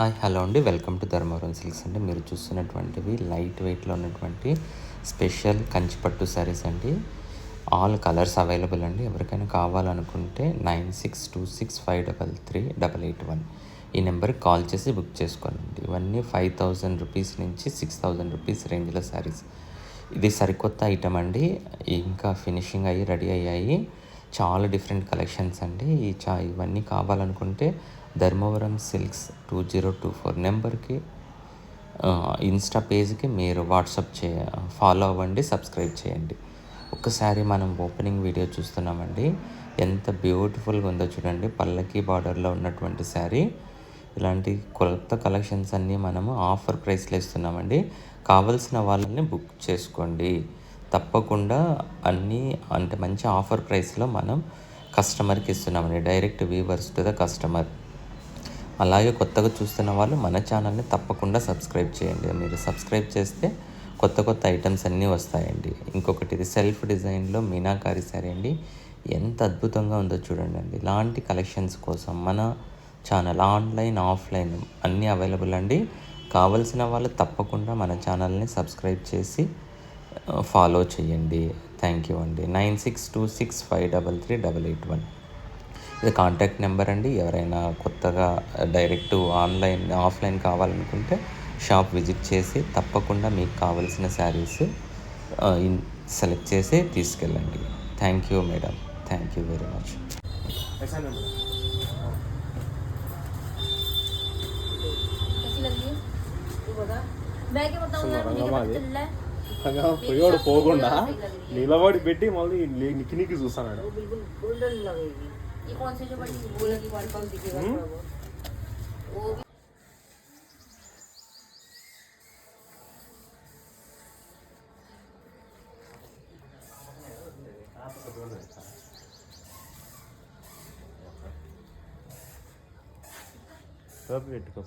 Hello అండి, welcome to Dharmavaram silks అండి. మీరు చూస్తున్నటువంటివి లైట్ వెయిట్లో ఉన్నటువంటి స్పెషల్ కంచిపట్టు శారీస్ అండి. ఆల్ కలర్స్ అవైలబుల్ అండి. ఎవరికైనా కావాలనుకుంటే 9626533881 ఈ నెంబర్కి కాల్ చేసి బుక్ చేసుకోండి. ఇవన్నీ 5000 రూపీస్ నుంచి 6000 రూపీస్ రేంజ్లో శారీస్. ఇది సరికొత్త ఐటమ్ అండి. ఇంకా ఫినిషింగ్ అయ్యి రెడీ అయ్యాయి. చాలా డిఫరెంట్ కలెక్షన్స్ అండి. ఇవన్నీ కావాలనుకుంటే ధర్మవరం సిల్క్స్ 2024 నెంబర్కి ఇన్స్టా పేజ్కి మీరు వాట్సాప్ ఫాలో అవ్వండి, సబ్స్క్రైబ్ చేయండి. ఒక్కసారి మనం ఓపెనింగ్ వీడియో చూస్తున్నామండి. ఎంత బ్యూటిఫుల్గా ఉందో చూడండి. పల్లకి బార్డర్లో ఉన్నటువంటి శారీ. ఇలాంటి కొత్త కలెక్షన్స్ అన్నీ మనము ఆఫర్ ప్రైస్లో ఇస్తున్నామండి. కావలసిన వాళ్ళని బుక్ చేసుకోండి. తప్పకుండా అన్నీ అంటే మంచి ఆఫర్ ప్రైస్లో మనం కస్టమర్కి ఇస్తున్నామండి. Direct weavers to the customer. అలాగే కొత్తగా చూస్తున్న వాళ్ళు మన ఛానల్ని తప్పకుండా సబ్స్క్రైబ్ చేయండి. మీరు సబ్స్క్రైబ్ చేస్తే కొత్త కొత్త ఐటమ్స్ అన్నీ వస్తాయండి. ఇంకొకటి ఇది సెల్ఫ్ డిజైన్లో మీనాకారి శారీ అండి. ఎంత అద్భుతంగా ఉందో చూడండి అండి. ఇలాంటి కలెక్షన్స్ కోసం మన ఛానల్ ఆన్లైన్ ఆఫ్లైన్ అన్నీ అవైలబుల్ అండి. కావలసిన వాళ్ళు తప్పకుండా మన ఛానల్ని సబ్స్క్రైబ్ చేసి ఫాలో చేయండి. థ్యాంక్ యూ అండి. 9626533881 ఇది కాంటాక్ట్ నెంబర్ అండి. ఎవరైనా కొత్తగా డైరెక్ట్ ఆఫ్లైన్ కావాలనుకుంటే షాప్ విజిట్ చేసి తప్పకుండా మీకు కావలసిన శారీస్ సెలెక్ట్ చేసి తీసుకెళ్ళండి. Thank you madam. Thank you very much. పోయాడు పోకుండా నిలబడి పెట్టి మళ్ళీ నిక్కి చూస్తాడు. ये कौन से जो बड़ी बोला की कौन दिखेगा वो सब वेट को